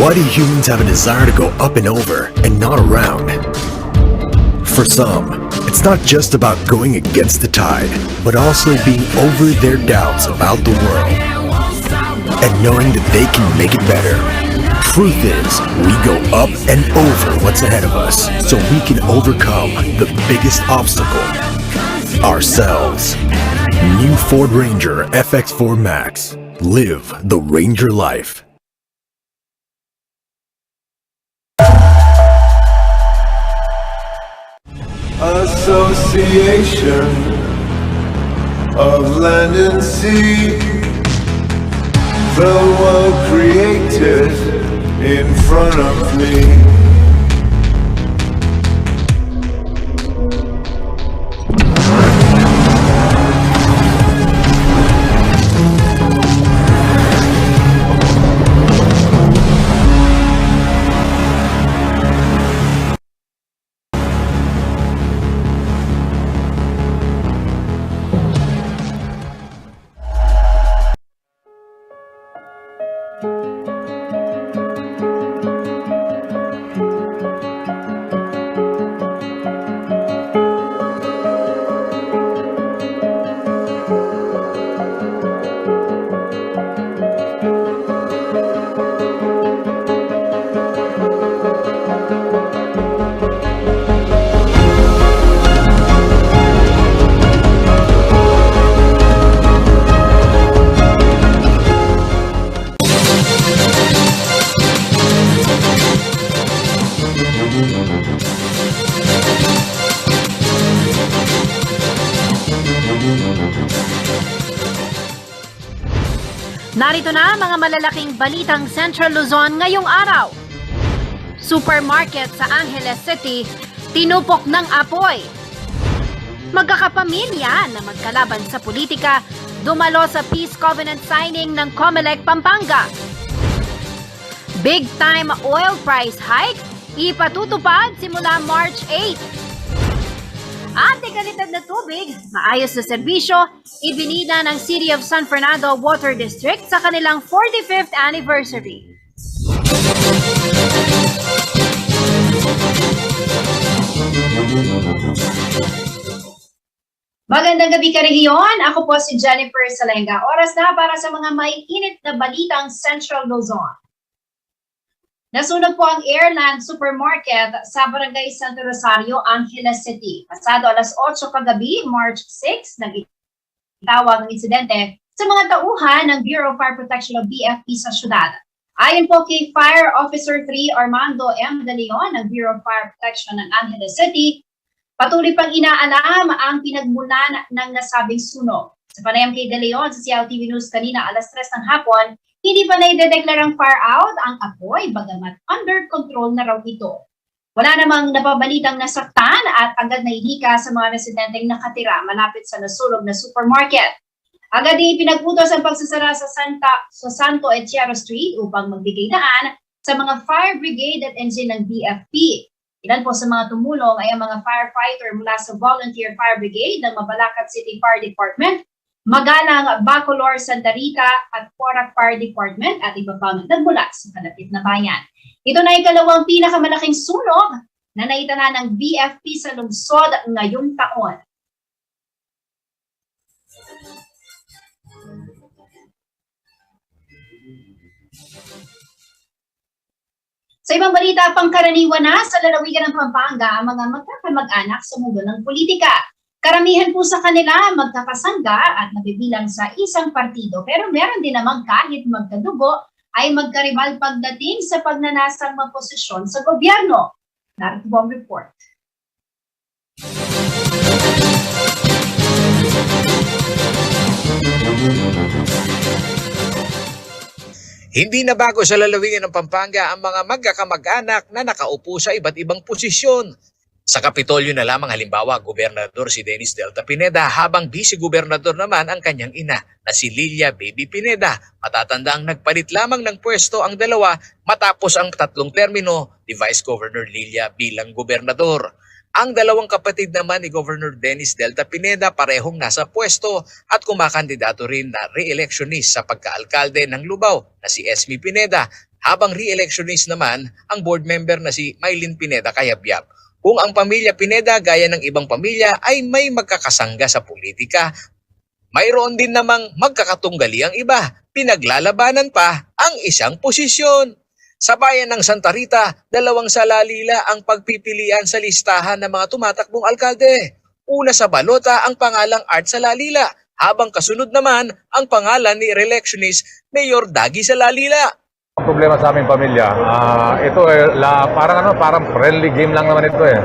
Why do humans have a desire to go up and over and not around? For some, it's not just about going against the tide, but also being over their doubts about the world and knowing that they can make it better. Truth is, we go up and over what's ahead of us so we can overcome the biggest obstacle, ourselves. New Ford Ranger FX4 Max. Live the Ranger life. Association of land and sea, the world created in front of me. Narito na mga malalaking balitang Central Luzon ngayong araw. Supermarket sa Angeles City, tinupok ng apoy. Magkakapamilya na magkalaban sa politika, dumalo sa Peace Covenant signing ng COMELEC Pampanga. Big time oil price hike, ipatutupad simula March 8. At kalidad na tubig, maayos na serbisyo, ibinida ng City of San Fernando Water District sa kanilang 45th anniversary. Magandang gabi ka rehiyon, ako po si Jennifer Salenga. Oras na para sa mga maiinit na balitang Central Luzon. Nasunog po ang Airland Supermarket sa Barangay Santo Rosario, Angeles City. Pasado alas 8 kagabi, March 6, nagtawag ng insidente sa mga tauhan ng Bureau of Fire Protection o BFP sa syudad. Ayon po kay Fire Officer 3 Armando M. De Leon ng Bureau of Fire Protection ng Angeles City, patuloy pang inaalam ang pinagmulan ng nasabing sunog. Sa panayam kay De Leon sa CLTV News kanina alas 3 ng hapon, hindi pa naidedeklarang fire out ang apoy bagamat under control na raw ito. Wala namang napabalitang nasaktan at agad na ihika sa mga residenteng nakatira malapit sa nasunog na supermarket. Agad din pinag-utos ang pagsasara sa Santo Etiero Street upang magbigay daan sa mga fire brigade at engine ng BFP. Ilan po sa mga tumulong ay ang mga firefighter mula sa Volunteer Fire Brigade ng Mabalacat City Fire Department, Magalang, Bacolor, Santa Rita at Porac Fire Department at iba pang nagmula sa kalapit na bayan. Ito na ikalawang pinakamalaking sunog na naitala ng BFP sa lungsod ngayong taon. Sa ibang balita, pangkaraniwan na sa lalawigan ng Pampanga ang mga magkakamag-anak sa mundo ng politika. Karamihan po sa kanila magkakasangga at nabibilang sa isang partido pero meron din namang kahit magkadugo ay magkaribal pagdating sa pagnanasang mga posisyon sa gobyerno. Narito po ang report. Hindi na bago sa lalawigan ng Pampanga ang mga magkakamag-anak na nakaupo sa iba't ibang posisyon. Sa Kapitolyo na lamang halimbawa, Gobernador si Dennis Delta Pineda habang Vice-Gobernador naman ang kanyang ina na si Lilia Baby Pineda. Matatandaang nagpalit lamang ng pwesto ang dalawa matapos ang 3 termino ni Vice Governor Lilia bilang gobernador. Ang dalawang kapatid naman ni Governor Dennis Delta Pineda parehong nasa pwesto at kumakandidato rin na re-electionist sa pagkaalkalde ng Lubao na si Esme Pineda habang re-electionist naman ang board member na si Mylene Pineda Cayabyab. Kung ang pamilya Pineda gaya ng ibang pamilya ay may magkakasangga sa politika, mayroon din namang magkakatunggali ang iba. Pinaglalabanan pa ang isang posisyon. Sa bayan ng Santa Rita, 2 salalila ang pagpipilian sa listahan ng mga tumatakbong alkalde. Una sa balota ang pangalang Art Salalila, habang kasunod naman ang pangalan ni re-electionist Mayor Daggy Salalila. Ang problema sa aming pamilya, ito parang friendly game lang naman ito eh.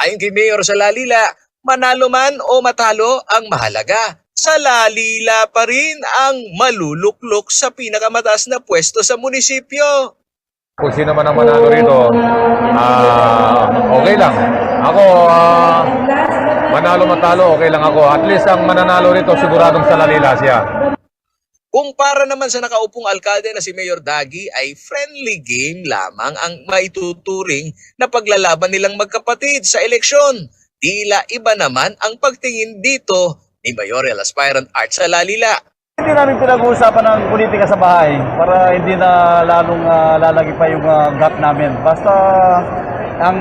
Ayon kay Mayor Salalila, manalo man o matalo ang mahalaga. Salalila pa rin ang maluluklok sa pinakamataas na pwesto sa munisipyo. Kung sino man ang manalo rito, okay lang. Ako, manalo-matalo, okay lang ako. At least ang mananalo rito, siguradong Salalila siya. Kumpara naman sa nakaupong alkalde na si Mayor Daggy ay friendly game lamang ang maituturing na paglalaban nilang magkapatid sa eleksyon. Tila iba naman ang pagtingin dito ni Mayoral Aspirant Art Salalila. Hindi namin pinag-uusapan ng politika sa bahay para hindi na lalong lalagi pa yung gap namin. Basta ang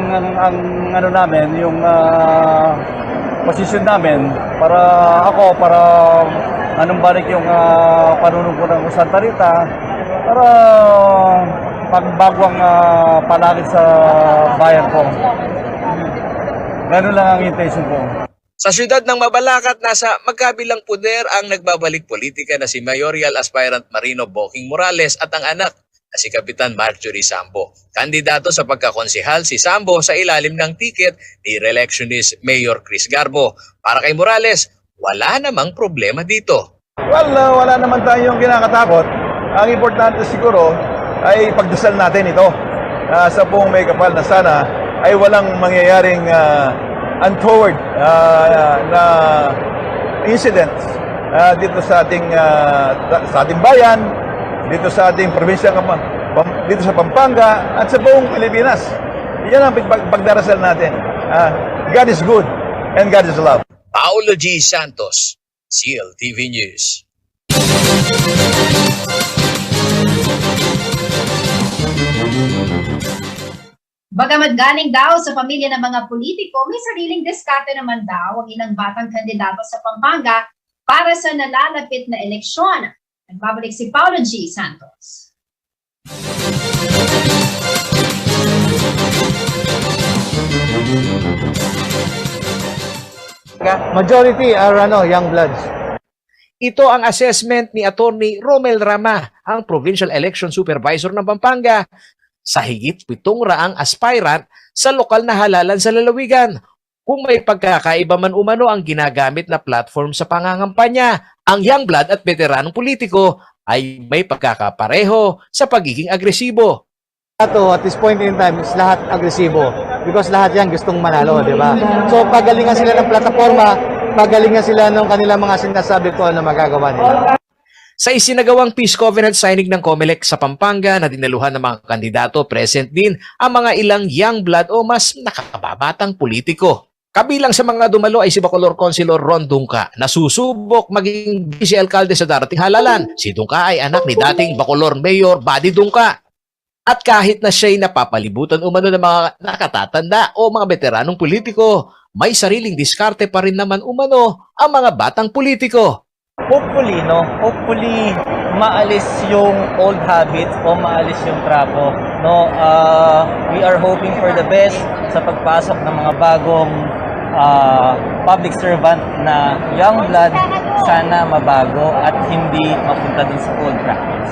ano namin, yung posisyon namin para anong balik yung panunong ko ng Santa Rita para pagbago ang palakid sa bayan ko. Ganun lang ang intention ko. Sa siyudad ng Mabalacat, nasa magkabilang puder ang nagbabalik politika na si Mayoral Aspirant Marino Bocking Morales at ang anak na si Kapitan Marjorie Sambo. Kandidato sa pagkakonsehal si Sambo sa ilalim ng tiket ni re-electionist Mayor Chris Garbo. Para kay Morales, wala namang problema dito. Well, wala naman tayong kinakatakot. Ang importante siguro ay pagdasal natin ito sa buong may kapal na sana ay walang mangyayaring untoward na incidents dito sa ating bayan, dito sa ating probinsya, dito sa Pampanga at sa buong Pilipinas. Yan ang pagdarasal natin. God is good and God is love. Paulo G. Santos, CLTV News. Bagamat galing daw sa pamilya ng mga politiko, may sariling diskarte naman daw ang ilang batang kandidato sa Pampanga para sa nalalapit na eleksyon. Nagbabalik si Paulo G. Santos. Majority are young bloods. Ito ang assessment ni Attorney Romel Rama, ang Provincial Election Supervisor ng Pampanga, sa higit 700 aspirant sa lokal na halalan sa lalawigan. Kung may pagkakaiba man umano ang ginagamit na platform sa pangangampanya, ang young blood at veteranong politiko ay may pagkakapareho sa pagiging agresibo. At this point in time is lahat agresibo because lahat yan gustong manalo, di ba? So pagalingan sila ng plataforma, pagalingan sila ng kanilang mga sinasabi ko na magagawa nila. Sa isinagawang Peace Covenant signing ng COMELEC sa Pampanga na dinaluhan ng mga kandidato, present din ang mga ilang young blood o mas nakakababatang politiko. Kabilang sa mga dumalo ay si Bacolor Councilor Ron Dungca na susubok maging vice-alkalde sa darating halalan. Si Dungca ay anak ni dating Bacolor Mayor Buddy Dungca. At kahit na siya'y napapalibutan umano ng mga nakatatanda o mga veteranong politiko, may sariling diskarte pa rin naman umano ang mga batang politiko. Hopefully maalis yung old habits o maalis yung trapo, we are hoping for the best sa pagpasok ng mga bagong public servant na young blood, sana mabago at hindi mapunta dun sa old practice.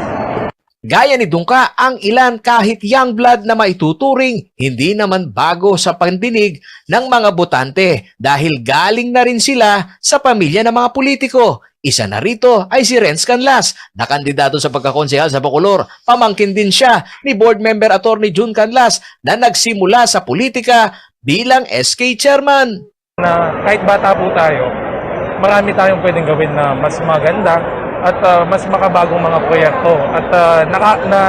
Gaya ni Dungca, ang ilan kahit young blood na maituturing, hindi naman bago sa pandinig ng mga botante dahil galing na rin sila sa pamilya ng mga politiko. Isa na rito ay si Renz Canlas, na kandidato sa pagkakonsehal sa Bacolor. Pamangkin din siya ni board member Attorney June Canlas na nagsimula sa politika bilang SK chairman. Na kahit bata po tayo, marami tayong pwedeng gawin na mas maganda at mas makabagong mga proyekto at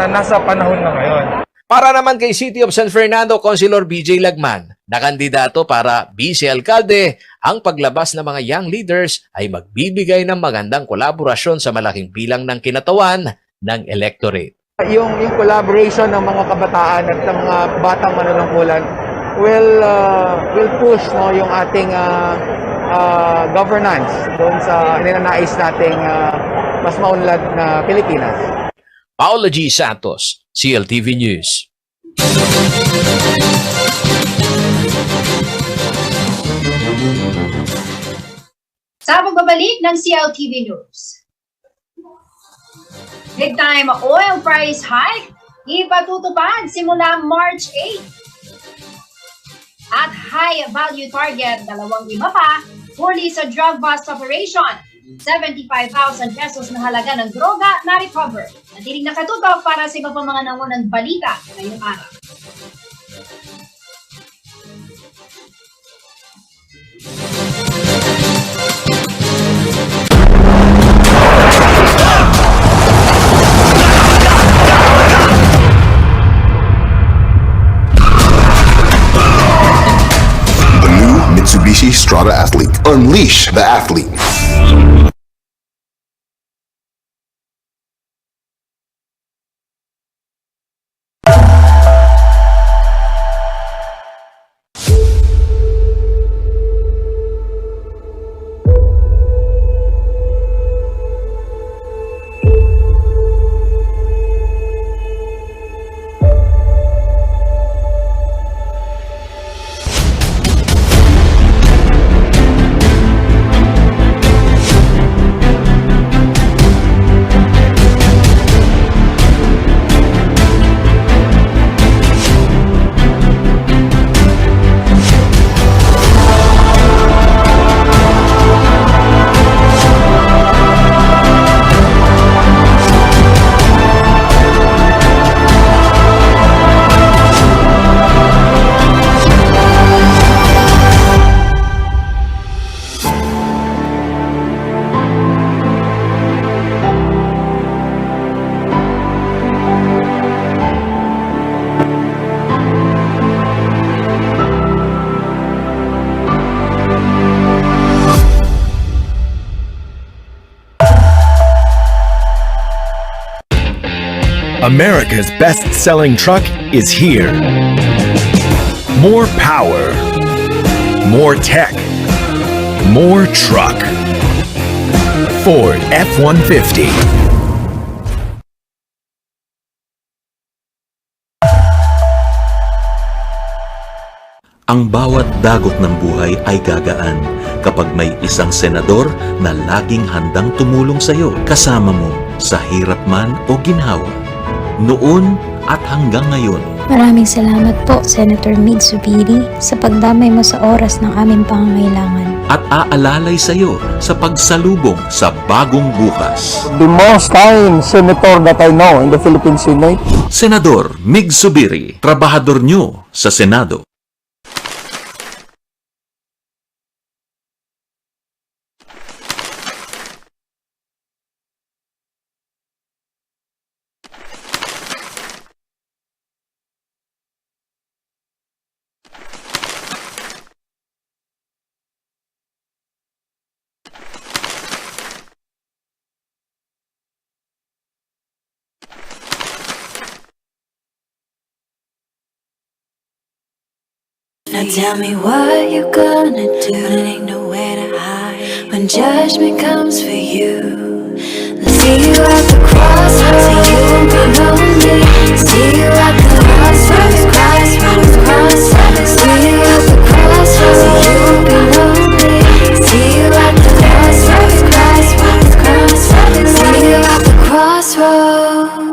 nasa panahon na ngayon. Para naman kay City of San Fernando, Councilor BJ Lagman, na kandidato para vice-alkalde, ang paglabas ng mga young leaders ay magbibigay ng magandang kolaborasyon sa malaking bilang ng kinatawan ng electorate. Yung collaboration ng mga kabataan at ng mga batang manunungkulan will push yung ating governance doon sa ninanais nating mas maunlad na Pilipinas. Paolo G. Santos, CLTV News. Sa pagbabalik ng CLTV News. Big time oil price hike ipatutupad simula March 8. At high value target, 2 pa, huli sa drug bust operation. 75,000 pesos na halaga ng droga na recover. Natiling nakatutok para sa iba pang mga nangunang balita ngayong araw. The new Mitsubishi Strada Athlete. Unleash the athlete. America's best-selling truck is here. More power, more tech, more truck. Ford F-150. Ang bawat dagok ng buhay ay gagaan kapag may isang senador na laging handang tumulong sa iyo, kasama mo sa hirap man o ginhawa. Noon at hanggang ngayon. Maraming salamat po, Senator Mig Zubiri, sa pagdamay mo sa oras ng aming pangangailangan. At aalalay sa iyo sa pagsalubong sa bagong bukas. The most time senator that I know in the Philippine Senate. Senador Mig Zubiri, trabahador nyo sa Senado. Now tell me what you gonna do. There ain't nowhere to hide when judgment comes for you. Let's see you at the crossroads, so you won't be lonely. See you at the crossroads, crossroads. See you at the crossroads, so you won't be lonely. See you at the crossroads, crossroads. See you at the crossroads.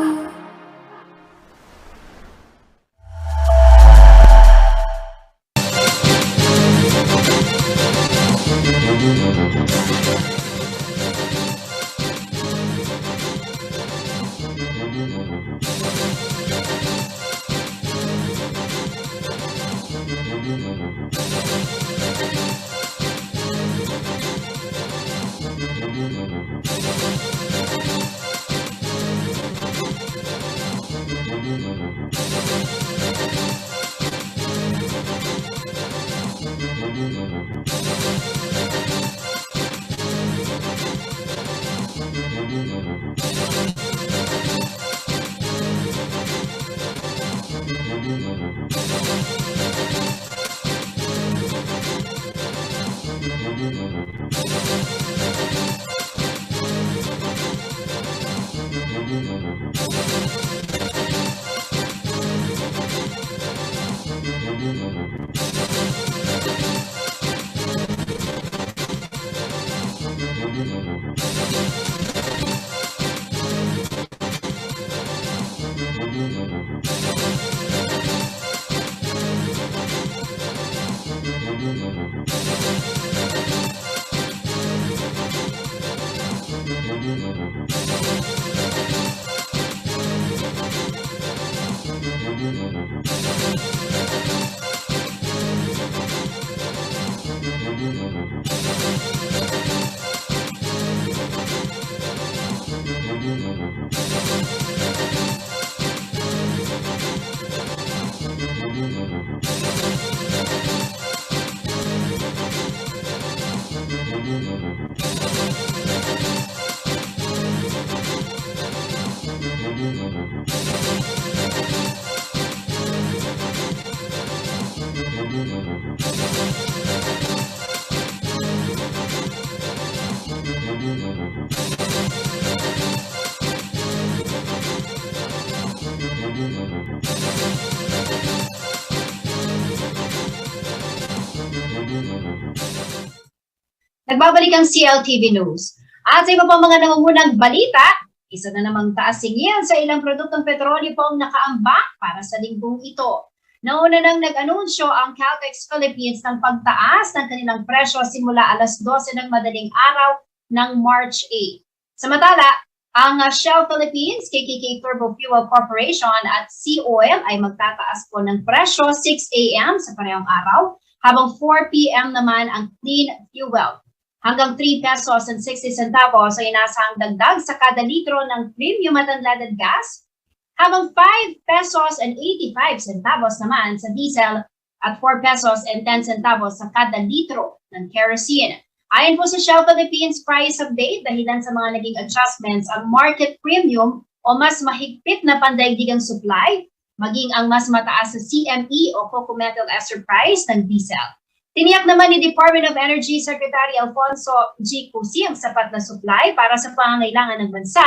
Nagbabalik ang CLTV News. At sa iba pang mga nangungunang balita, isa na namang taas singil sa ilang produktong petrolyo po ang nakaambak para sa linggong ito. Nauna nang nag-anunsyo ang Caltex Philippines ng pagtaas ng kanilang presyo simula alas 12 ng madaling araw ng March 8. Samantala, ang Shell Philippines, KKK Turbo Fuel Corporation at Sea Oil ay magtataas po ng presyo 6 a.m. sa parehong araw, habang 4 p.m. naman ang clean fuel. Hanggang 3 pesos and 60 centavos ay inasahang dagdag sa kada litro ng premium at unleaded gas, habang 5 pesos and 85 centavos naman sa diesel at 4 pesos and 10 centavos sa kada litro ng kerosene. Ayon po sa Shell Philippines price update, dahilan sa mga naging adjustments ang market premium o mas mahigpit na pandaigdigang supply, maging ang mas mataas sa CME o cocoa metal ester price ng diesel. Tiniyak naman ni Department of Energy Secretary Alfonso G. Cusi ang sapat na supply para sa pangangailangan ng bansa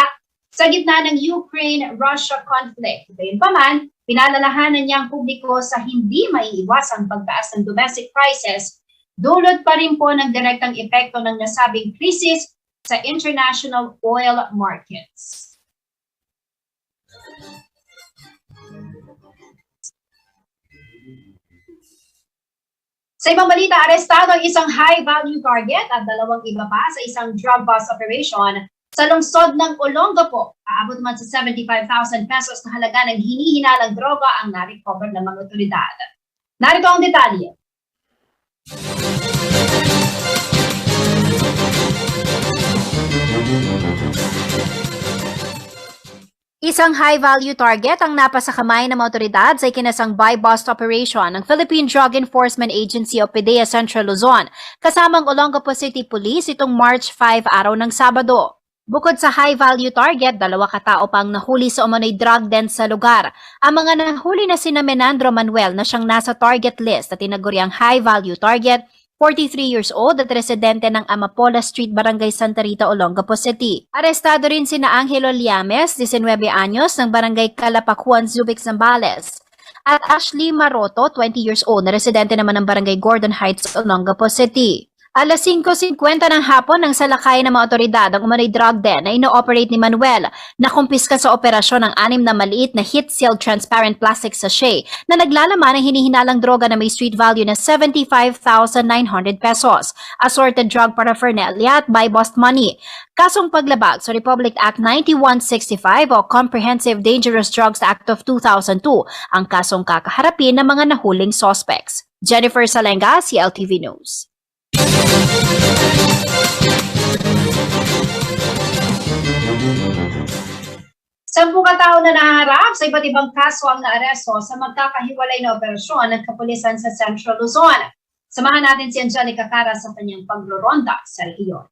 sa gitna ng Ukraine-Russia conflict. Gayunpaman, pinalalahanan niya ang publiko sa hindi maiiwasang pagtaas ng domestic prices, dulot pa rin po ng direktang epekto ng nasabing krisis sa international oil markets. Sa ibang balita, arestado ang isang high-value target at 2 iba pa sa isang drug bust operation sa lungsod ng Olongapo. Aabot naman sa 75,000 pesos na halaga ng hinihinalang droga ang na-recover ng mga otoridad. Narito ang detalye. Isang high-value target ang napasa kamay ng mga otoridad sa ikinasang buy-bust operation ng Philippine Drug Enforcement Agency o PDEA Central Luzon, kasamang Olongapo City Police itong March 5 araw ng Sabado. Bukod sa high-value target, 2 katao pang nahuli sa umano'y drug den sa lugar. Ang mga nahuli na sina Menandro Manuel na siyang nasa target list at tinaguriang high-value target, 43 years old at residente ng Amapola Street, Barangay Santa Rita, Olongapo City. Arestado rin sina Angelo Liames, 19 anyos, ng Barangay Calapacuan, Zubik, Zambales. At Ashley Maroto, 20 years old, na residente naman ng Barangay Gordon Heights, Olongapo City. Alas 5:50 ng hapon nang salakay ng mga otoridad ang umano'y drug den na ino-operate ni Manuel na kumpiska sa operasyon ng 6 na maliit na heat-sealed transparent plastic sachet na naglalaman ng hinihinalang droga na may street value na 75,900 pesos, assorted drug paraphernalia at buy-bust money. Kasong paglabag sa Republic Act 9165 o Comprehensive Dangerous Drugs Act of 2002 ang kasong kakaharapin ng mga nahuling suspects. Jennifer Salenga, CLTV News. 10 katao na naharap sa iba't ibang kaso ang naaresto sa magkakahiwalay na operasyon ng kapulisan sa Central Luzon. Samahan natin si Angelica Cara sa kanyang pagloronda sa rehiyon.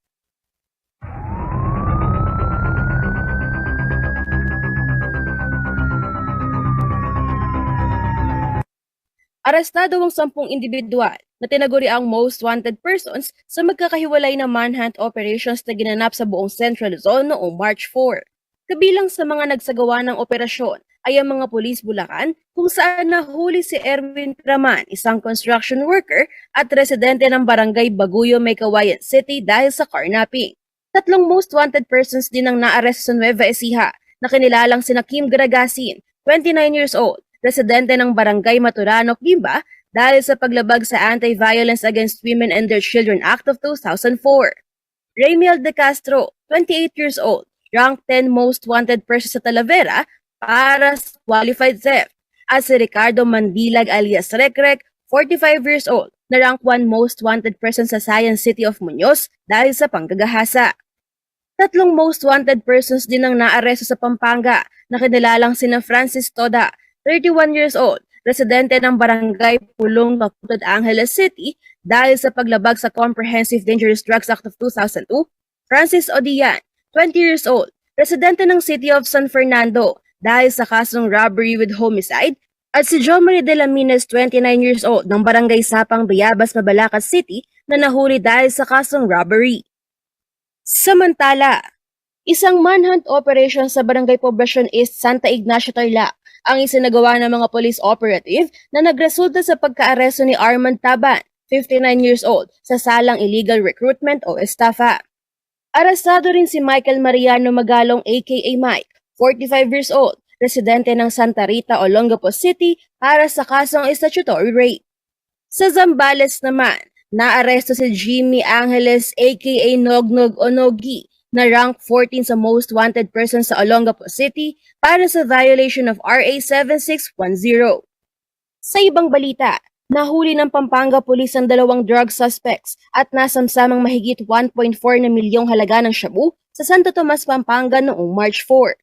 Arestado ang 10 individual na tinaguri ang most wanted persons sa magkakahiwalay na manhunt operations na ginanap sa buong Central Luzon noong March 4. Kabilang sa mga nagsagawa ng operasyon ay ang mga pulis Bulacan kung saan nahuli si Erwin Praman, isang construction worker at residente ng barangay Baguyo, Maykawayan City dahil sa carnapping. 3 most wanted persons din ang naaresto sa Nueva Ecija na kinilalang sina Kim Garagasin, 29 years old, residente ng barangay Maturano, Gimba, dahil sa paglabag sa Anti-Violence Against Women and Their Children Act of 2004. Raymiel De Castro, 28 years old, ranked 10 most wanted person sa Talavera para sa qualified theft, at si Ricardo Mandilag alias Rekrek, 45 years old, na rank 1 most wanted person sa Science City of Muñoz dahil sa panggagahasa. 3 most wanted persons din ang naaresto sa Pampanga na kinilalang sina Francis Toda, 31 years old, residente ng barangay Pulong, Macutod, Angeles City dahil sa paglabag sa Comprehensive Dangerous Drugs Act of 2002, Francis Odian, 20 years old, residente ng City of San Fernando dahil sa kasong robbery with homicide, at si Jomari de la Mines, 29 years old, ng barangay Sapang, Bayabas, Mabalacat City na nahuli dahil sa kasong robbery. Samantala, isang manhunt operation sa Barangay Poblacion East, Santa Ignacio, Tarlac ang isinagawa ng mga police operative na nagresulta sa pagkaaresto ni Armand Taban, 59 years old, sa salang illegal recruitment o estafa. Arestado rin si Michael Mariano Magalong aka Mike, 45 years old, residente ng Santa Rita, Olongapo City para sa kasong statutory rape. Sa Zambales naman, naaresto si Jimmy Angeles aka Nognog Onogi na rank 14 sa most wanted person sa Olongapo City para sa violation of RA 7610. Sa ibang balita, nahuli ng Pampanga Police ang 2 drug suspects at nasamsamang mahigit 1.4 na milyong halaga ng shabu sa Santo Tomas, Pampanga noong March 4.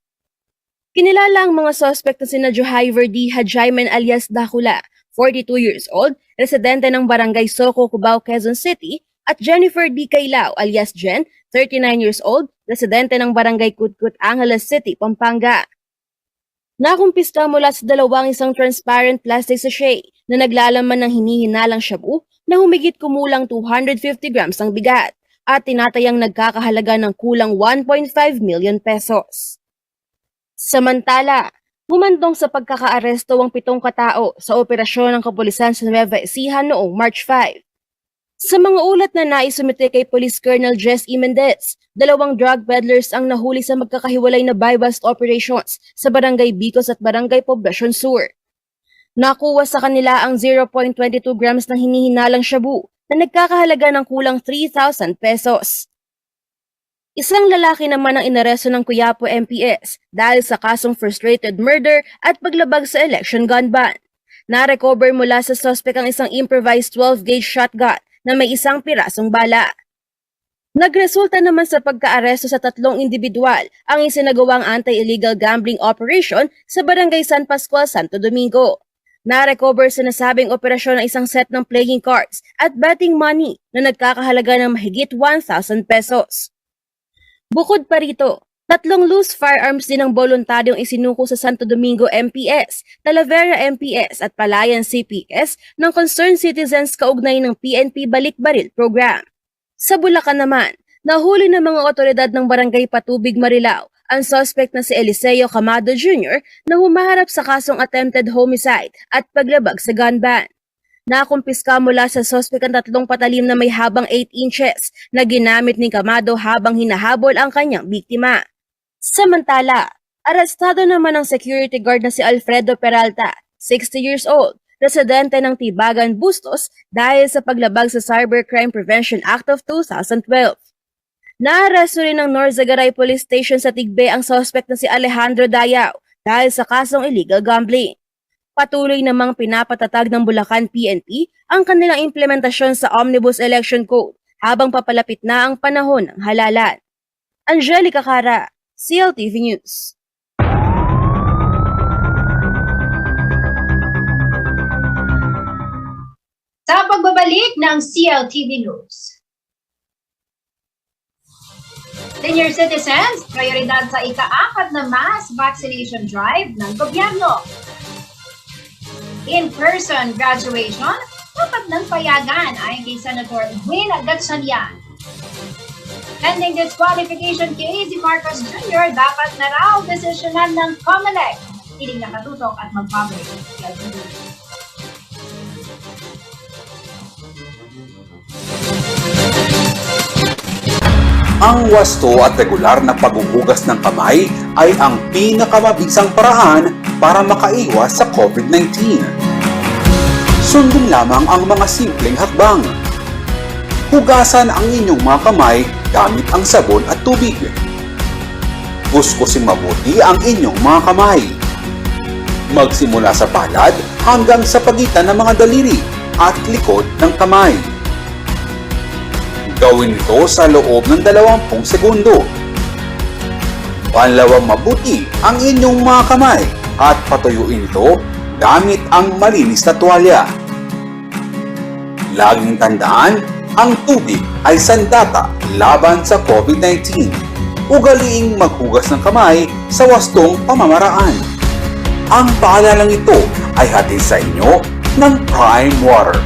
Kinilala ang mga suspect na sina Johaiver D. Hajayman alias Dakula, 42 years old, residente ng barangay Soco, Cubao, Quezon City, at Jennifer D. Kailao alias Jen, 39 years old, residente ng barangay Kutkut, Angeles City, Pampanga. Nakumpiska mula sa 2 isang transparent plastic sachet na naglalaman ng hinihinalang shabu na humigit kumulang 250 grams ang bigat at tinatayang nagkakahalaga ng kulang 1.5 million pesos. Samantala, humantong sa pagkakaaresto ang 7 katao sa operasyon ng kapulisan sa Nueva Ecija noong March 5. Sa mga ulat na naisumite kay Police Colonel Jess E. Mendez, 2 drug peddlers ang nahuli sa magkakahiwalay na buy-bust operations sa Barangay Bicos at Barangay Poblacion Sur. Nakuha sa kanila ang 0.22 grams ng hinihinalang shabu na nagkakahalaga ng kulang 3,000 pesos. Isang lalaki naman ang inaresto ng Quiapo MPS dahil sa kasong frustrated murder at paglabag sa election gun ban. Na-recover mula sa suspect ang isang improvised 12-gauge shotgun na may 1 pirasong bala. Nagresulta naman sa pagkaaresto sa 3 individual ang isinagawang anti-illegal gambling operation sa Barangay San Pascual, Santo Domingo. Na-recover sa nasabing operasyon ang isang set ng playing cards at betting money na nagkakahalaga ng mahigit 1,000 pesos. Bukod pa rito, 3 loose firearms din ang voluntaryong isinuko sa Santo Domingo MPS, Talavera MPS at Palayan CPS ng concerned citizens kaugnay ng PNP Balik Baril program. Sa Bulacan naman, nahuli ng mga otoridad ng Barangay Patubig, Marilao ang suspect na si Eliseo Camado Jr. na humaharap sa kasong attempted homicide at paglabag sa gun ban. Nakumpiska mula sa suspect ang 3 patalim na may habang 8 inches na ginamit ni Camado habang hinahabol ang kanyang biktima. Samantala, arestado naman ang security guard na si Alfredo Peralta, 60 years old, residente ng Tibagan, Bustos dahil sa paglabag sa Cybercrime Prevention Act of 2012. Naaresto rin ng Norzagaray Police Station sa Tigbe ang suspect na si Alejandro Dayao dahil sa kasong illegal gambling. Patuloy namang pinapatatag ng Bulacan PNP ang kanilang implementasyon sa Omnibus Election Code habang papalapit na ang panahon ng halalan. Angelica Cara, CLTV News. Sa pagbabalik ng CLTV News. Senior citizens, prioridad sa ika-4 na mass vaccination drive ng gobyerno. In-person graduation, dapat nang payagan ayon kay Senator Win Gatchalian. Pending disqualification case si Marcos Jr. dapat na raw desisyonan ng COMELEC. Piling nakatutok at mag-public. Ang wasto at regular na paghuhugas ng kamay ay ang pinakamabisang paraan para makaiwas sa COVID-19. Sundin lamang ang mga simpleng hakbang. Hugasan ang inyong mga kamay gamit ang sabon at tubig. Kuskusin mabuti ang inyong mga kamay. Magsimula sa palad hanggang sa pagitan ng mga daliri at likod ng kamay. Gawin ito sa loob ng 20 segundo. Panlawang mabuti ang inyong mga kamay at patuyuin ito gamit ang malinis na tuwalya. Laging tandaan, ang tubig ay sandata laban sa COVID-19. Ugaliing maghugas ng kamay sa wastong pamamaraan. Ang paalalang ito ay hatid sa inyo ng Prime Water.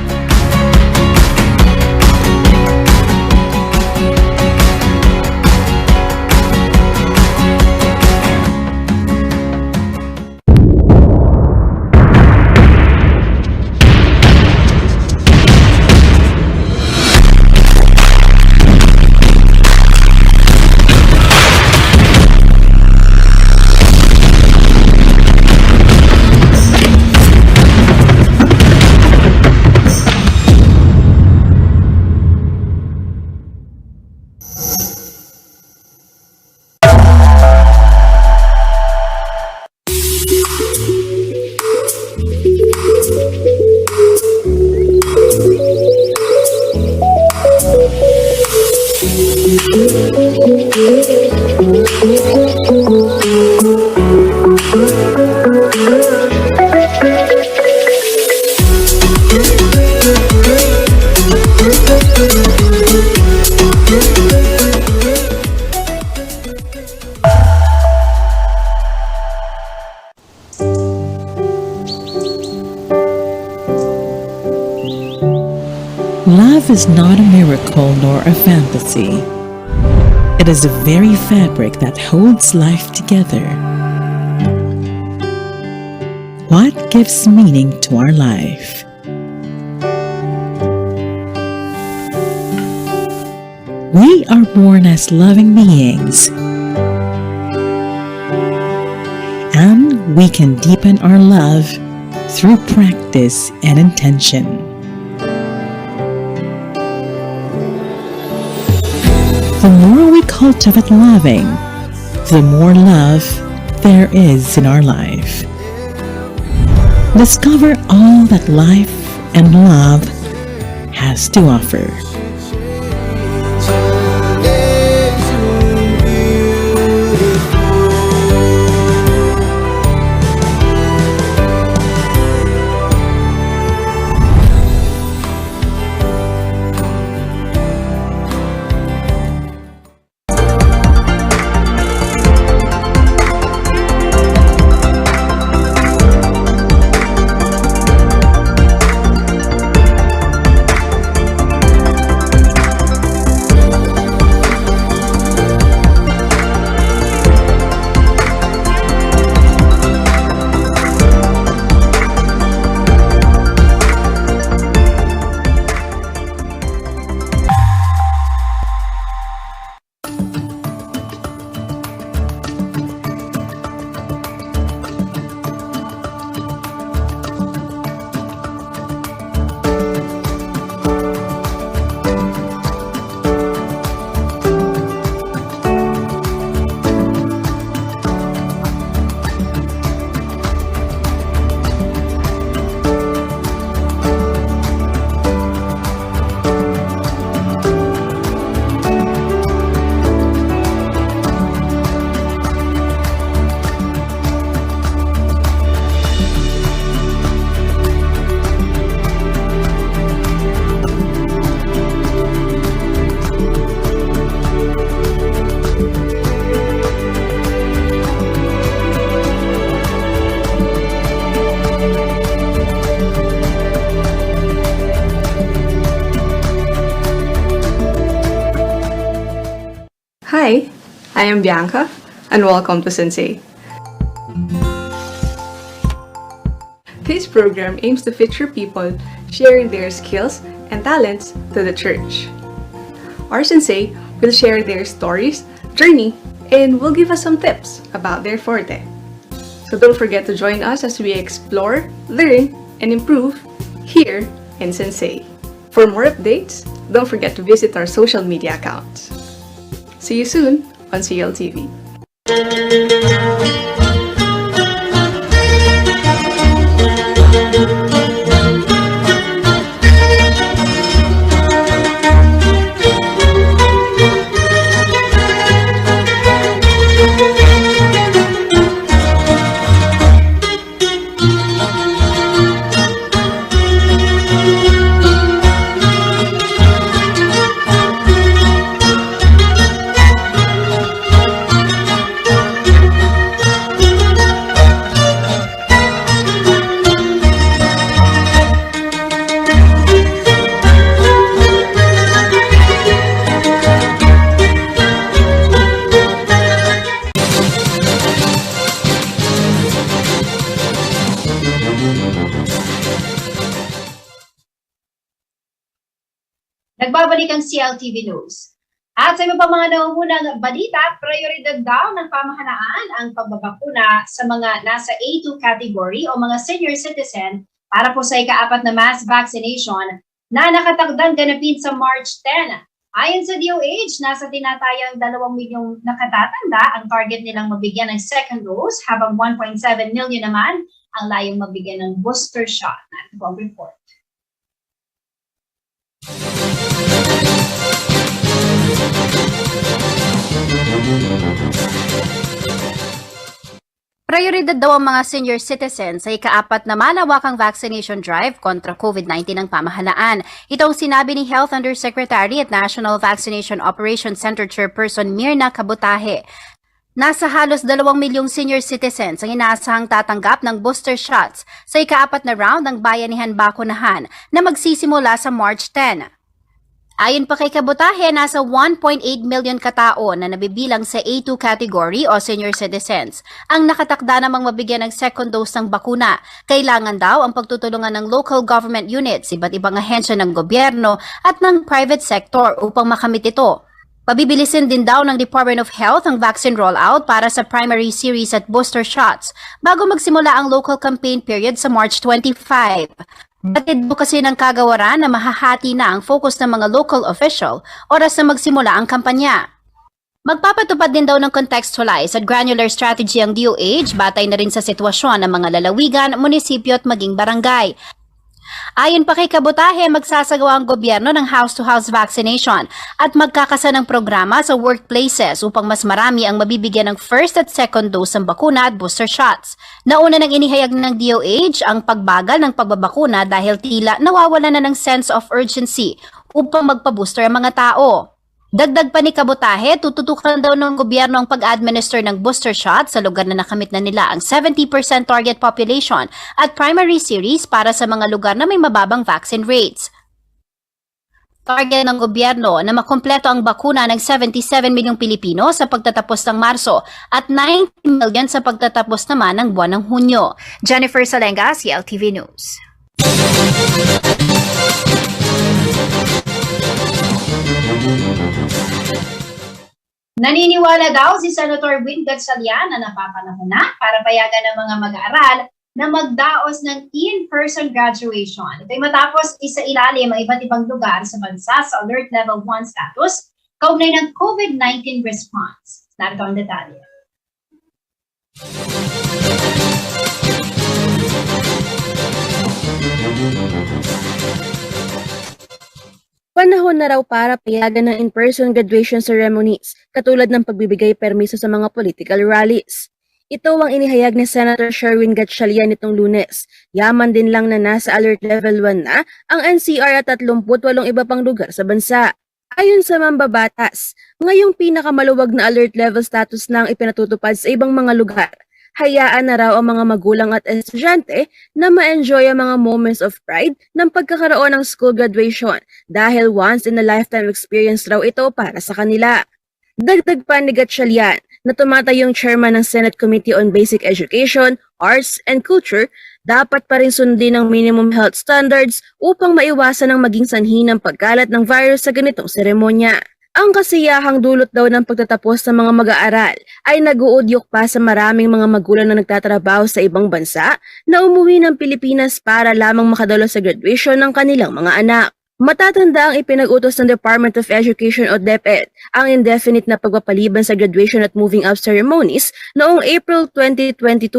Love is not a miracle nor a fantasy. It is the very fabric that holds life together. What gives meaning to our life? We are born as loving beings, and we can deepen our love through practice and intention. The more we cultivate loving, the more love there is in our life. Discover all that life and love has to offer. I am Bianca, and welcome to Sensei. This program aims to feature people sharing their skills and talents to the church. Our Sensei will share their stories, journey, and will give us some tips about their forte. So don't forget to join us as we explore, learn, and improve here in Sensei. For more updates, don't forget to visit our social media accounts. See you soon on CLTV. Nagbabalik ang CLTV News. At sa iba pa mga nauunang balita, prioridad daw ng pamahalaan ang pagbabakuna sa mga nasa A2 category o mga senior citizen para po sa ika-4 na mass vaccination na nakatakdang ganapin sa March 10. Ayon sa DOH, nasa tinatayang 2 milyong nakatatanda ang target nilang mabigyan ng second dose habang 1.7 million naman ang layong mabigyan ng booster shot. Ito po ang report. Prioridad daw ang mga senior citizens sa ika-4 na malawakang vaccination drive kontra COVID-19 ng pamahalaan. Ito ang sinabi ni Health Undersecretary at National Vaccination Operations Center Chairperson Mirna Kabutahe. Nasa halos 2 milyong senior citizens ang inaasahang tatanggap ng booster shots sa ika-4 na round ng Bayanihan Bakunahan na magsisimula sa March 10. Ayon pa kay Kabutahe, nasa 1.8 million katao na nabibilang sa A2 category o senior citizens ang nakatakda namang mabigyan ng second dose ng bakuna. Kailangan daw ang pagtutulungan ng local government units, iba't ibang ahensya ng gobyerno at ng private sector upang makamit ito. Pabibilisin din daw ng Department of Health ang vaccine rollout para sa primary series at booster shots bago magsimula ang local campaign period sa March 25. Batid kasi ng kagawaran na mahahati na ang focus ng mga local official oras na magsimula ang kampanya. Magpapatupad din daw ng contextualized at granular strategy ang DOH batay na rin sa sitwasyon ng mga lalawigan, munisipyo at maging barangay. Ayon pa kay Kabutahe, magsasagawa ang gobyerno ng house-to-house vaccination at magkakasa ng programa sa workplaces upang mas marami ang mabibigyan ng first at second dose ng bakuna at booster shots. Nauna nang inihayag ng DOH ang pagbagal ng pagbabakuna dahil tila nawawala na ng sense of urgency upang magpa-booster ang mga tao. Dagdag pa ni Kabutahe, tututukan daw ng gobyerno ang pag-administer ng booster shot sa lugar na nakamit na nila ang 70% target population at primary series para sa mga lugar na may mababang vaccine rates. Target ng gobyerno na makumpleto ang bakuna ng 77 milyong Pilipino sa pagtatapos ng Marso at 90 million sa pagtatapos naman ng buwan ng Hunyo. Jennifer Salenga, CLTV News. Naniniwala daw si Senator Win Gatchalian na napapanahon na para payagan ng mga mag-aaral na magdaos ng in-person graduation. Ito'y matapos isa-ilalim ang iba't ibang lugar sa bansa sa Alert Level 1 status kaugnay ng COVID-19 response. Narito ang detalye. Panahon na raw para payagan ng in-person graduation ceremonies, katulad ng pagbibigay permiso sa mga political rallies. Ito ang inihayag ni Senator Sherwin Gatchalian nitong Lunes. Yaman din lang na nasa alert level 1 na ang NCR at 38 iba pang lugar sa bansa. Ayon sa mambabatas, ngayong pinakamaluwag na alert level status na ang ipinatutupad sa ibang mga lugar. Hayaan na raw ang mga magulang at estudyante na ma-enjoy ang mga moments of pride ng pagkakaroon ng school graduation dahil once in a lifetime experience raw ito para sa kanila. Dagdag pa ni Gatchalian na tumatayong chairman ng Senate Committee on Basic Education, Arts, and Culture, dapat pa rin sundin ang minimum health standards upang maiwasan ang maging sanhi ng pagkalat ng virus sa ganitong seremonya. Ang kasiyahang dulot daw ng pagtatapos ng mga mag-aaral ay nag-uudyok pa sa maraming mga magulang na nagtatrabaho sa ibang bansa na umuwi ng Pilipinas para lamang makadalo sa graduation ng kanilang mga anak. Matatanda ang ipinag-utos ng Department of Education o DepEd ang indefinite na pagpapaliban sa graduation at moving up ceremonies noong April 2022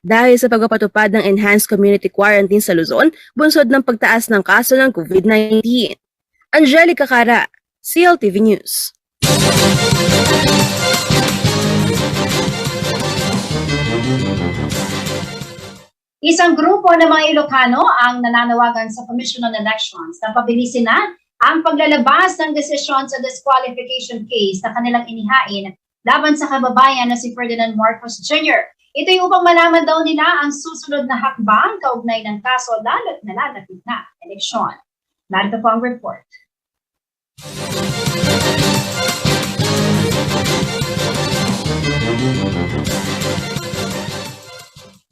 dahil sa pagpapatupad ng enhanced community quarantine sa Luzon bunsod ng pagtaas ng kaso ng COVID-19. Angelica Cara, CLTV News. Isang grupo ng mga Ilocano ang nananawagan sa Commission on Elections na pabilisin na ang paglalabas ng desisyon sa disqualification case na kanilang inihain laban sa kababayan na si Ferdinand Marcos Jr. Ito'y upang malaman daw nila ang susunod na hakbang kaugnay ng kaso lalo't nalalapit na eleksyon. Narito po ang report.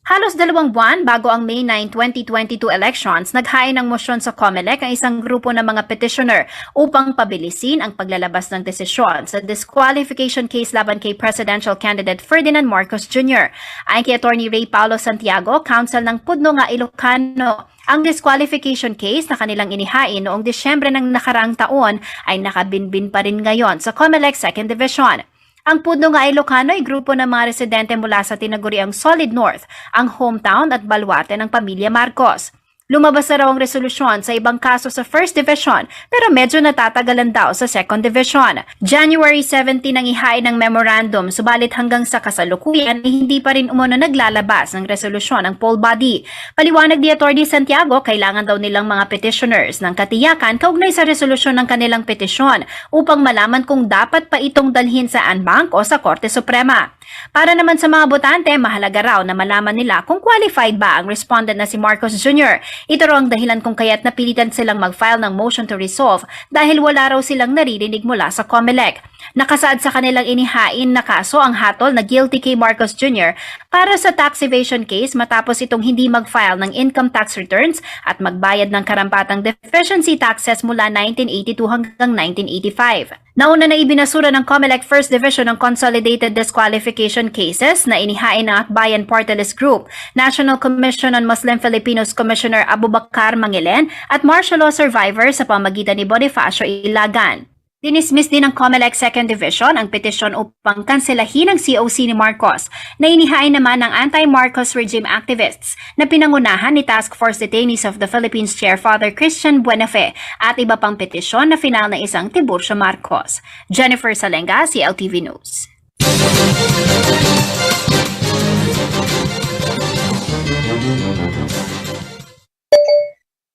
Halos 2 buwan bago ang May 9, 2022 elections, naghain ng mosyon sa COMELEC ang isang grupo ng mga petitioner upang pabilisin ang paglalabas ng desisyon sa disqualification case laban kay presidential candidate Ferdinand Marcos Jr. Ayon kay Attorney Ray Paulo Santiago, counsel ng Pudno nga Ilocano, ang disqualification case na kanilang inihain noong Disyembre ng nakaraang taon ay nakabinbin pa rin ngayon sa COMELEC 2nd Division. Ang Pudno nga Ilocano ay grupo ng mga residente mula sa tinaguriang Solid North, ang hometown at baluarte ng pamilya Marcos. Lumabas na raw ang resolusyon sa ibang kaso sa 1st Division pero medyo natatagalan daw sa 2nd Division. January 17 ang ihain ng memorandum subalit hanggang sa kasalukuyan ay hindi pa rin umano naglalabas ng resolusyon ng poll body. Paliwanag ni Atty. Santiago, kailangan daw nilang mga petitioners ng katiyakan kaugnay sa resolusyon ng kanilang petisyon upang malaman kung dapat pa itong dalhin sa Anbank o sa Korte Suprema. Para naman sa mga botante, mahalaga raw na malaman nila kung qualified ba ang respondent na si Marcos Jr. Ito raw ang dahilan kung kaya't napilitan silang mag-file ng motion to resolve dahil wala raw silang naririnig mula sa COMELEC. Nakasaad sa kanilang inihain na kaso ang hatol na guilty kay Marcos Jr. para sa tax evasion case matapos itong hindi mag-file ng income tax returns at magbayad ng karampatang deficiency taxes mula 1982 hanggang 1985. Nauna na ibinasura ng COMELEC 1st Division ng Consolidated Disqualification Cases na inihain ng Akbayan Party List Group, National Commission on Muslim Filipinos Commissioner Abubakar Mangilen at martial law survivor sa pamagitan ni Bonifacio Ilagan. Dinismiss din ng COMELEC 2nd Division ang petisyon upang kanselahin ang COC ni Marcos na inihain naman ng anti-Marcos regime activists na pinangunahan ni Task Force Detainees of the Philippines Chair Father Christian Buenafe at iba pang petisyon na final na isang Tiburcio Marcos. Jennifer Salenga, CLTV News.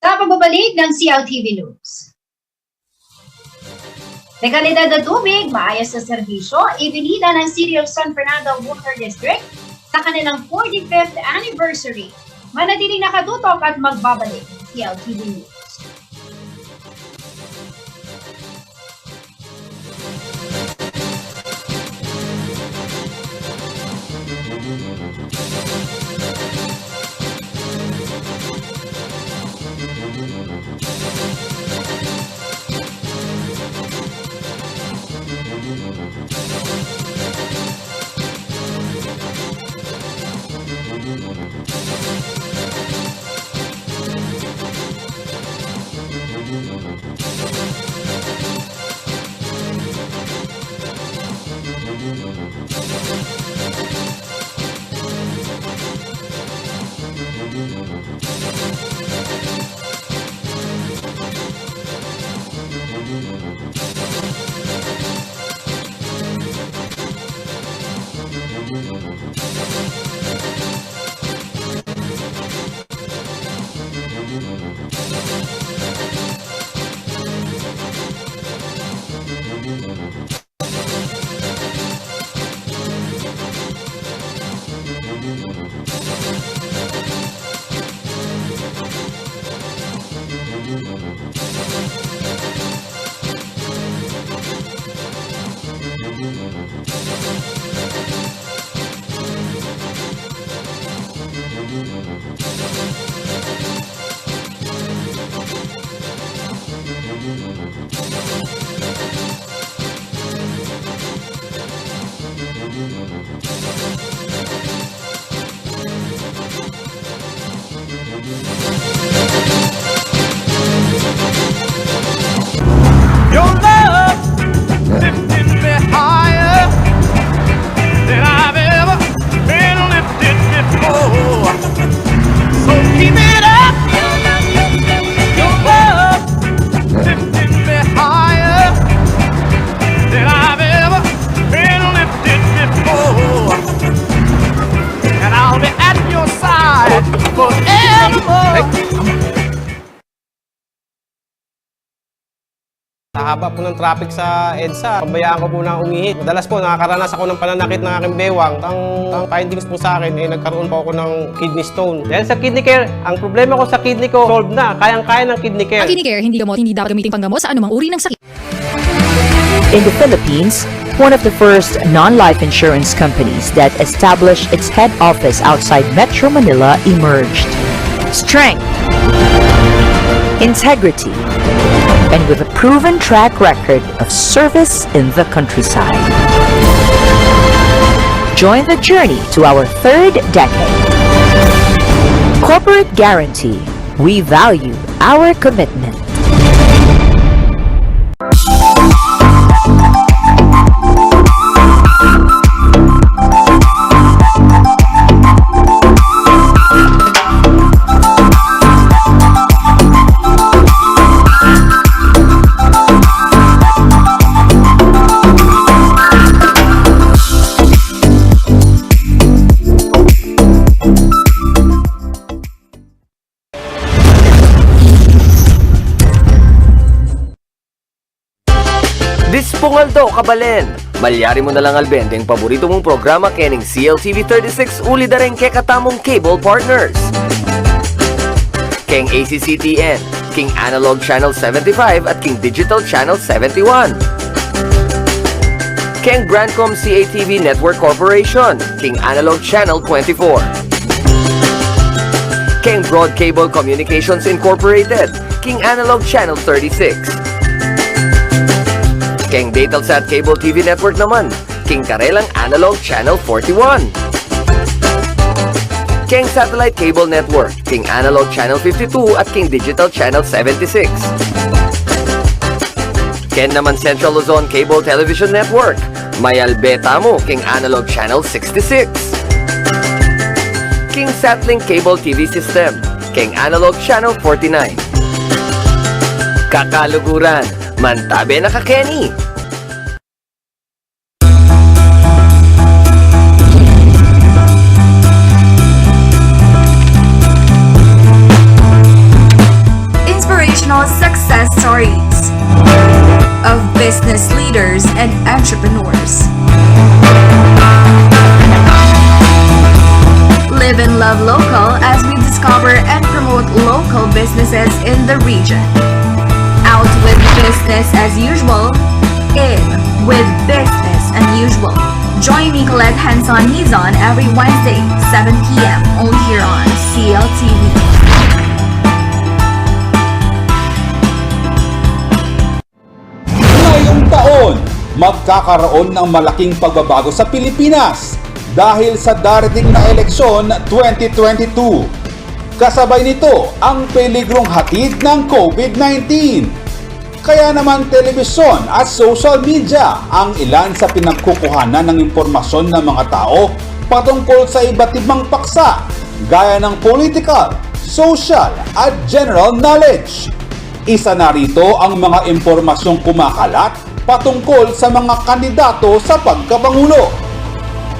Sa pagbabalik ng CLTV News. Dekalidad na tubig, maayos na serbisyo, ibinida ng City of San Fernando Water District sa kanilang 45th anniversary. Manatiling nakatutok at magbabalik. CLTV News. Sa haba po ng traffic sa EDSA, pabayaan ko po na umihit. Madalas po nakakaranas ako ng pananakit ng aking bewang. Ang findings po sa akin ay nagkaroon po ako ng kidney stone. Dahil sa kidney care, ang problema ko sa kidney ko, solved na. Kayang-kaya ng kidney care. Ang kidney care, hindi gamot, hindi dapat gamitin panggamot sa anumang uri ng sakit. In the Philippines, one of the first non-life insurance companies that established its head office outside Metro Manila emerged. Strength, integrity, and with a proven track record of service in the countryside. Join the journey to our third decade. Corporate Guarantee. We value our commitment. Dispongaldo, kabalen! Malyari mo na lang albente ang paborito mong programa kening CLTV 36 uli dareng ke katamong cable partners. Keng ACCTN, King Analog Channel 75 at King Digital Channel 71. Keng Brandcom CATV Network Corporation, King Analog Channel 24. Keng Broad Cable Communications Incorporated, King Analog Channel 36. Keng Datelsat Cable TV Network naman, King Karelang Analog Channel 41. Keng Satellite Cable Network, King Analog Channel 52 at King Digital Channel 76. Ken naman Central Luzon Cable Television Network, Mayalbeta mo, King Analog Channel 66. King Satlink Cable TV System, King Analog Channel 49. Kakaluguran, mantabe na ka Kenny! Inspirational success stories of business leaders and entrepreneurs. Live and love local as we discover and promote local businesses in the region. Out with business as usual, in with business unusual. Join me, Colette Hanson Nizon, every Wednesday, 7 p.m. only here on CLTV. Ngayong taon, magkakaroon ng malaking pagbabago sa Pilipinas dahil sa darating na eleksyon 2022. Kasabay nito ang peligrong hatid ng COVID-19. Kaya naman telebisyon at social media ang ilan sa pinagkukuhanan ng impormasyon ng mga tao patungkol sa iba't ibang paksa gaya ng political, social at general knowledge. Isa na rito ang mga impormasyong kumakalat patungkol sa mga kandidato sa pagkapangulo.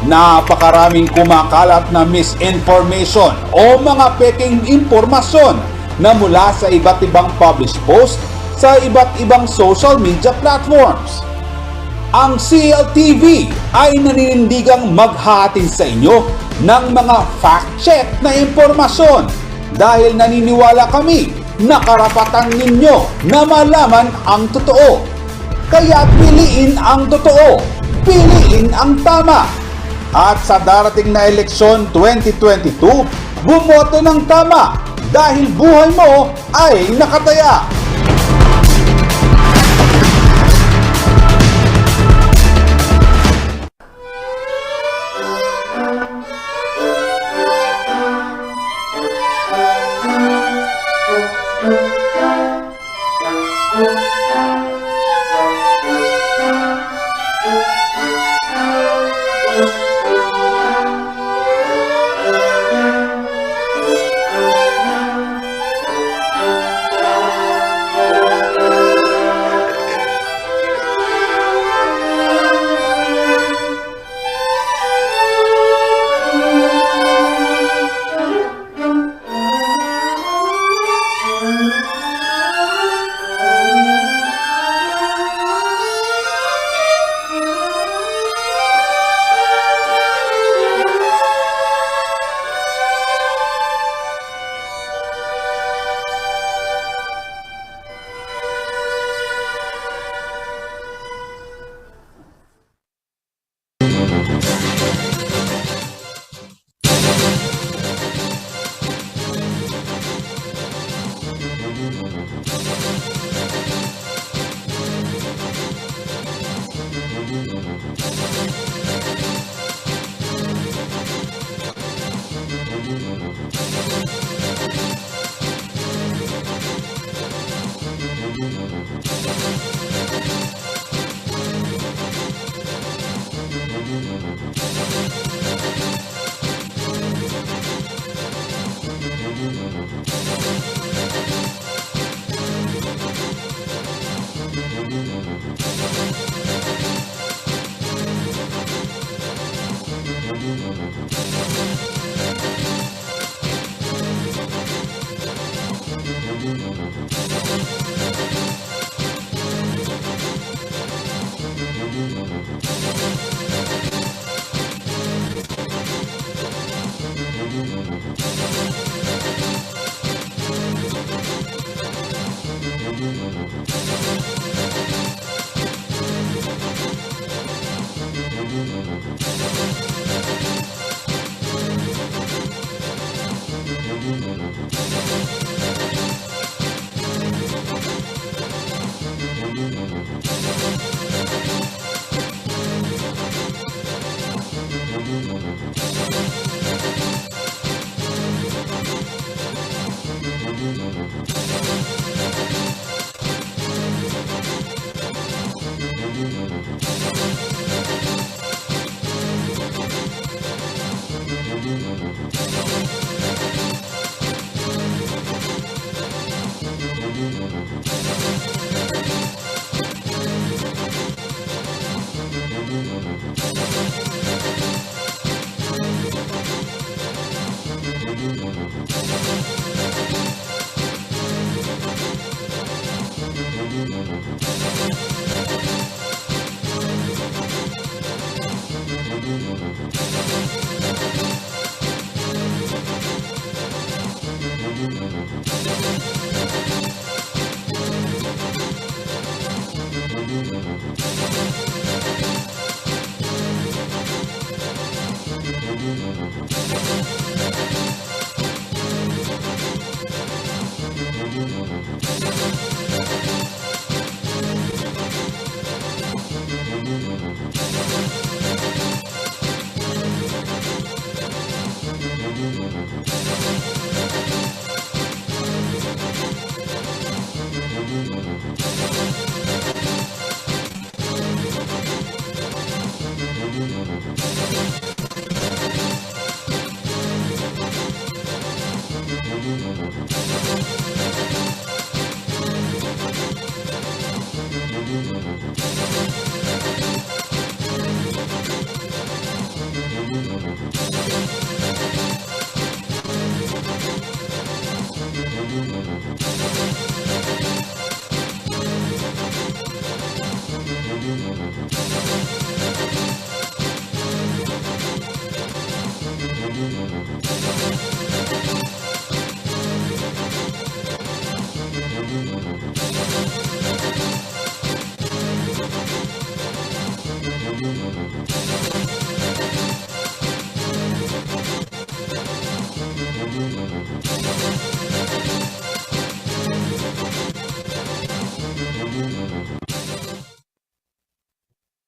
Napakaraming kumakalat na misinformation o mga peking impormasyon na mula sa iba't ibang published post sa iba't ibang social media platforms. Ang CLTV ay naninindigang maghahatid sa inyo ng mga fact-check na impormasyon dahil naniniwala kami na karapatan ninyo na malaman ang totoo. Kaya piliin ang totoo, piliin ang tama. At sa darating na eleksyon 2022, bumoto ng tama dahil buhay mo ay nakataya.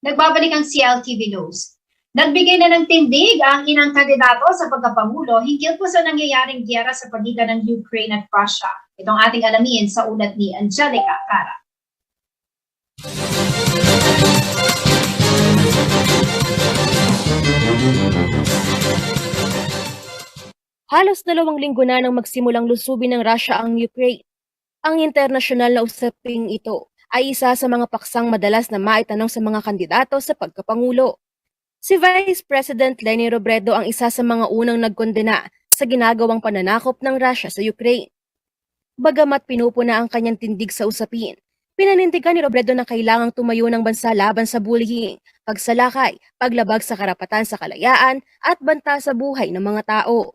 Nagbabalik ang CLTV News. Nagbigay na ng tindig ang inang kandidato sa pagkapangulo hinggil po sa nangyayaring giyera sa pagitan ng Ukraine at Russia. Itong ating alamin sa ulat ni Angelica Cara. Halos 2 linggo na nang magsimulang lusubin ng Russia ang Ukraine. Ang internasyonal na usaping ito ay isa sa mga paksang madalas na maitanong sa mga kandidato sa pagkapangulo. Si Vice President Leni Robredo ang isa sa mga unang nagkondena sa ginagawang pananakop ng Russia sa Ukraine. Bagamat pinupuna ang kanyang tindig sa usapin, pinanindigan ni Robredo na kailangang tumayo ng bansa laban sa bullying, pagsalakay, paglabag sa karapatan sa kalayaan at banta sa buhay ng mga tao.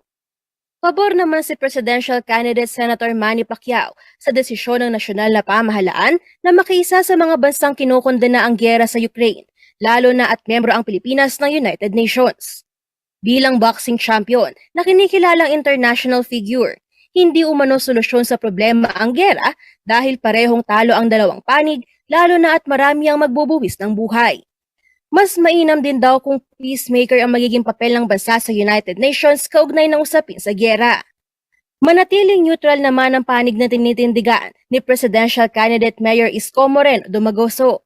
Pabor naman si Presidential Candidate Senator Manny Pacquiao sa desisyon ng nasyonal na pamahalaan na makiisa sa mga bansang kinokondena ang giyera sa Ukraine, lalo na at miyembro ang Pilipinas ng United Nations. Bilang boxing champion na kinikilalang international figure, Hindi umano solusyon sa problema ang gera dahil parehong talo ang dalawang panig, lalo na at marami ang magbubuwis ng buhay. Mas mainam din daw kung peacemaker ang magiging papel ng bansa sa United Nations kaugnay ng usapin sa gera. Manatiling neutral naman ang panig na tinitindigan ni Presidential Candidate Mayor Isko Moreno Dumagoso.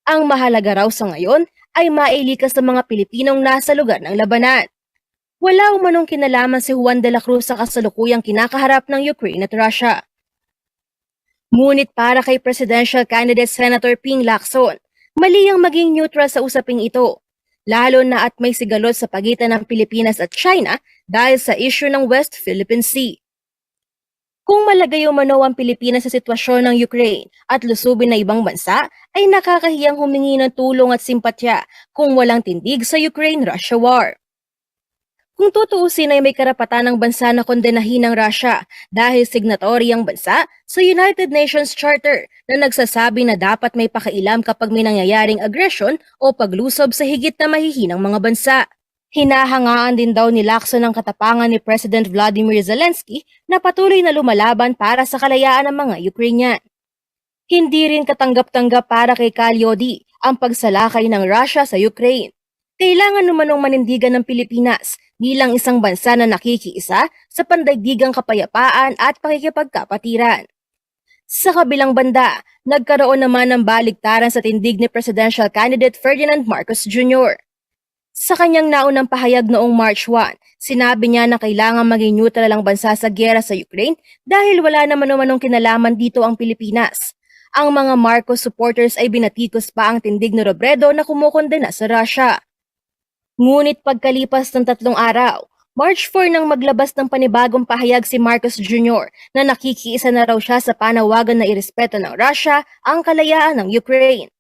Ang mahalaga raw sa ngayon ay mailikas sa mga Pilipinong nasa lugar ng labanan. Wala umanong kinalaman si Juan de la Cruz sa kasalukuyang kinakaharap ng Ukraine at Russia. Ngunit para kay Presidential Candidate Senator Ping Lacson, mali ang maging neutral sa usaping ito, lalo na at may sigalot sa pagitan ng Pilipinas at China dahil sa issue ng West Philippine Sea. Kung malagay umano ang Pilipinas sa sitwasyon ng Ukraine at lusubin na ibang bansa, ay nakakahiyang humingi ng tulong at simpatya kung walang tindig sa Ukraine-Russia war. Kung tutuusin ay may karapatan ng bansa na kondenahin ng Russia dahil signatory ang bansa sa United Nations Charter na nagsasabi na dapat may pakailam kapag may nangyayaring agresyon o paglusob sa higit na mahihinang mga bansa. Hinahangaan din daw ni Lacson ang katapangan ni President Vladimir Zelensky na patuloy na lumalaban para sa kalayaan ng mga Ukrainian. Hindi rin katanggap-tanggap para kay Kalyodi ang pagsalakay ng Russia sa Ukraine. Kailangan namanong manindigan ng Pilipinas bilang isang bansa na nakikiisa sa pandaigdigang kapayapaan at pakikipagkapatiran. Sa kabilang banda, nagkaroon naman ng baligtaran sa tindig ni Presidential Candidate Ferdinand Marcos Jr. Sa kanyang naunang pahayag noong March 1, sinabi niya na kailangan maging neutral ang bansa sa giyera sa Ukraine dahil wala naman umanong kinalaman dito ang Pilipinas. Ang mga Marcos supporters ay binatikos pa ang tindig ni Robredo na kumukondena sa Russia. Ngunit pagkalipas ng 3 araw, March 4 nang maglabas ng panibagong pahayag si Marcos Jr. na nakikiisa na raw siya sa panawagan na irespeto ng Russia ang kalayaan ng Ukraine.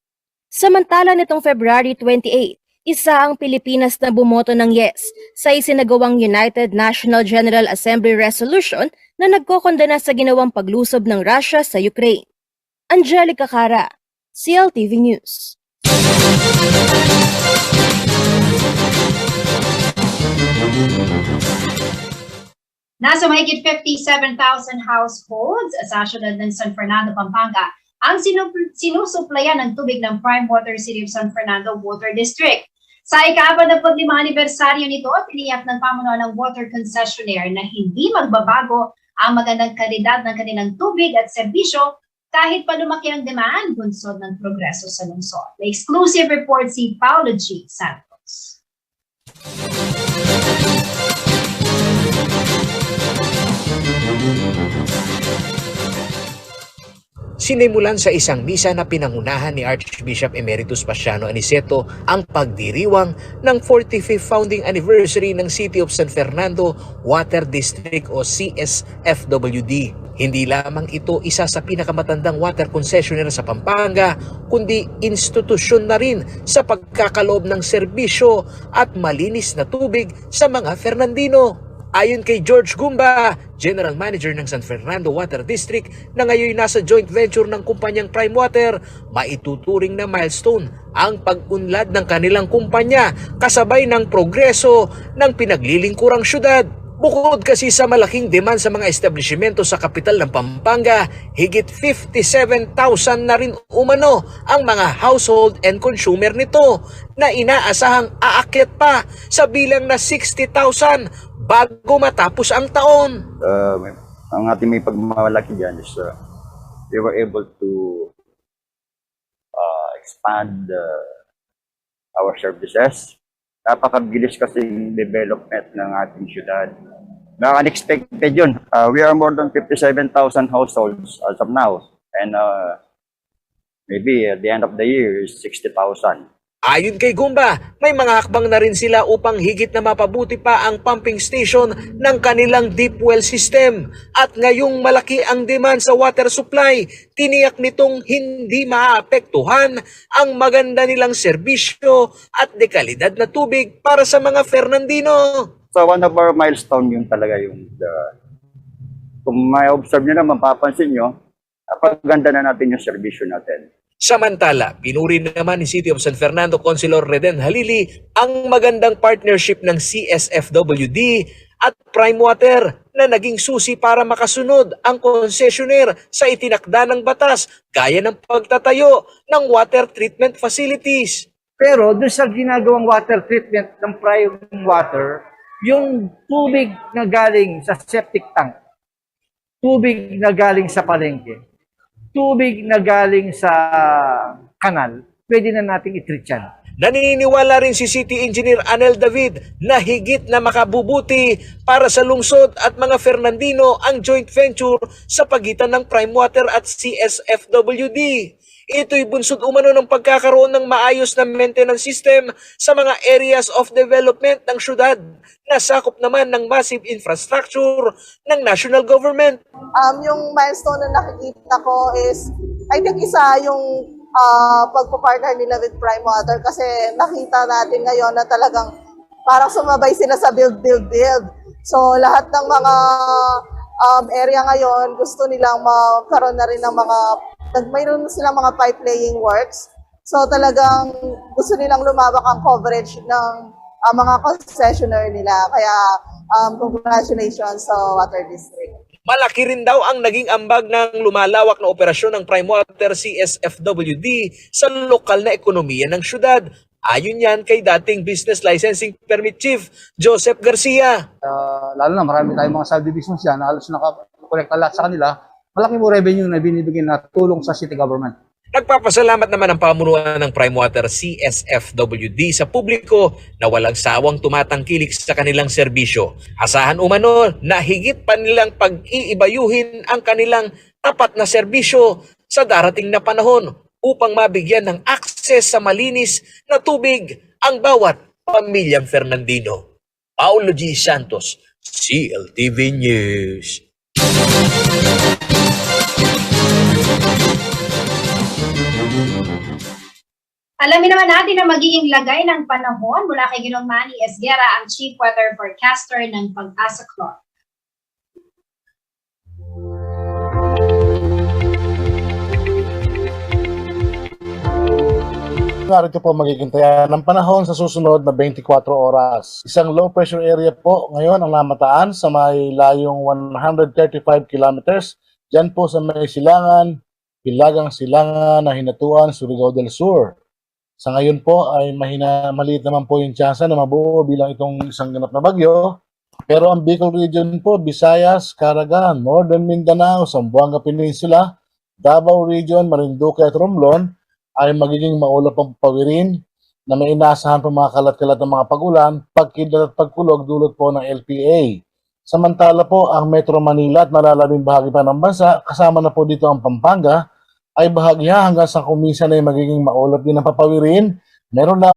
Samantala nitong February 28, isa ang Pilipinas na bumoto ng yes sa isinagawang United National General Assembly Resolution na nagkokondena sa ginawang paglusob ng Russia sa Ukraine. Angelica Cara, CLTV News. Nasa mahigit 57,000 households sa syudad ng San Fernando, Pampanga ang sinusuplayan ng tubig ng Prime Water City of San Fernando Water District. Sa ika-45 anibersaryo nito, tiniyak ng pamunuan ng water concessionaire na hindi magbabago ang magandang kalidad ng kanilang tubig at serbisyo kahit pa lumaki ang demand bunsod ng progreso sa lungsod. May exclusive report si Paulo G. Santos. Sinimulan sa isang misa na pinangunahan ni Archbishop Emeritus Pasiano Aniceto ang pagdiriwang ng 45th founding anniversary ng City of San Fernando Water District o CSFWD. Hindi lamang ito isa sa pinakamatandang water concessionaire sa Pampanga, kundi institusyon na rin sa pagkakaloob ng serbisyo at malinis na tubig sa mga Fernandino. Ayon kay George Gumba, General Manager ng San Fernando Water District na ngayon nasa joint venture ng kumpanyang Prime Water, maituturing na milestone ang pag-unlad ng kanilang kumpanya kasabay ng progreso ng pinaglilingkurang syudad. Bukod kasi sa malaking demand sa mga establishmento sa kapital ng Pampanga, higit 57,000 na rin umano ang mga household and consumer nito na inaasahang aakyat pa sa bilang na 60,000 bago matapos ang taon. Ang ating may pagmamalaki dyan is we were able to expand our services. Napakabilis kasi yung development ng ating syudad. Unexpected yun. We are more than 57,000 households as of now. And maybe at the end of the year is 60,000. Ayon kay Gumba, may mga hakbang na rin sila upang higit na mapabuti pa ang pumping station ng kanilang deep well system. At ngayong malaki ang demand sa water supply, tiniyak nitong hindi maapektuhan ang maganda nilang serbisyo at dekalidad na tubig para sa mga Fernandino. So one of our milestone yung talaga yung kung may observe nyo na, mapapansin nyo, napaganda na natin yung serbisyo natin. Samantala, pinuri naman ni City of San Fernando Councilor Reden Halili ang magandang partnership ng CSFWD at Prime Water na naging susi para makasunod ang concessionaire sa itinakda ng batas gaya ng pagtatayo ng water treatment facilities. Pero doon sa ginagawang water treatment ng prime water, yung tubig na galing sa septic tank, tubig na galing sa palengke, tubig na galing sa kanal, pwede na nating i-treat yan. Naniniwala rin si City Engineer Anel David na higit na makabubuti para sa lungsod at mga Fernandino ang joint venture sa pagitan ng Prime Water at CSFWD. Ito'y bunsod umano ng pagkakaroon ng maayos na maintenance system sa mga areas of development ng syudad na sakop naman ng massive infrastructure ng national government. Yung milestone na nakikita ko is, I think isa yung pagpapartner nila with Prime Water kasi nakita natin ngayon na talagang parang sumabay sila sa build. So lahat ng mga area ngayon gusto nilang magkaroon na rin ng mayroon silang mga pipe laying works. So talagang gusto nilang lumawak ang coverage ng mga concessionaire nila. Kaya congratulations sa Water District. Malaki rin daw ang naging ambag ng lumalawak na operasyon ng Prime Water CSFWD sa lokal na ekonomiya ng syudad. Ayon yan kay dating Business Licensing Permit Chief Joseph Garcia. Lalo na marami tayong mga subdivisions yan, halos nakakolekta lahat sa kanila. Malaki mo revenue na binibigyan na tulong sa city government. Nagpapasalamat naman ang pamunuan ng Prime Water CSFWD sa publiko na walang sawang tumatangkilik sa kanilang serbisyo. Asahan umano na higit pa nilang pag-iibayuhin ang kanilang tapat na serbisyo sa darating na panahon upang mabigyan ng akses sa malinis na tubig ang bawat pamilyang Fernandino. Paulo G. Santos, CLTV News. Alamin naman natin ang magiging lagay ng panahon mula kay Ginong Manny Esguera, ang Chief Weather Forecaster ng Pag-asa Clock. Narito po magiging taya ng panahon sa susunod na 24 oras. Isang low pressure area po ngayon ang namataan sa may layong 135 kilometers. Diyan po sa may silangan, Hilagang Silangan na Hinatuan, Surigao del Sur. Sa ngayon po ay maliit naman po yung tsansa na mabuo bilang itong isang ganap na bagyo. Pero ang Bicol region po, Visayas, Caraga, Northern Mindanao, Zamboanga Peninsula, Davao region, Marinduque at Romblon ay magiging maulap ang pawirin na may inaasahan pa mga kalat-kalat ng mga pagulan, pagkidlat at pagkulog dulot po ng LPA. Samantala po ang Metro Manila at malalabing bahagi pa ng bansa, kasama na po dito ang Pampanga, ay bahagya hanggang sa kuminsan ay magiging maulap din ang papawirin. Meron na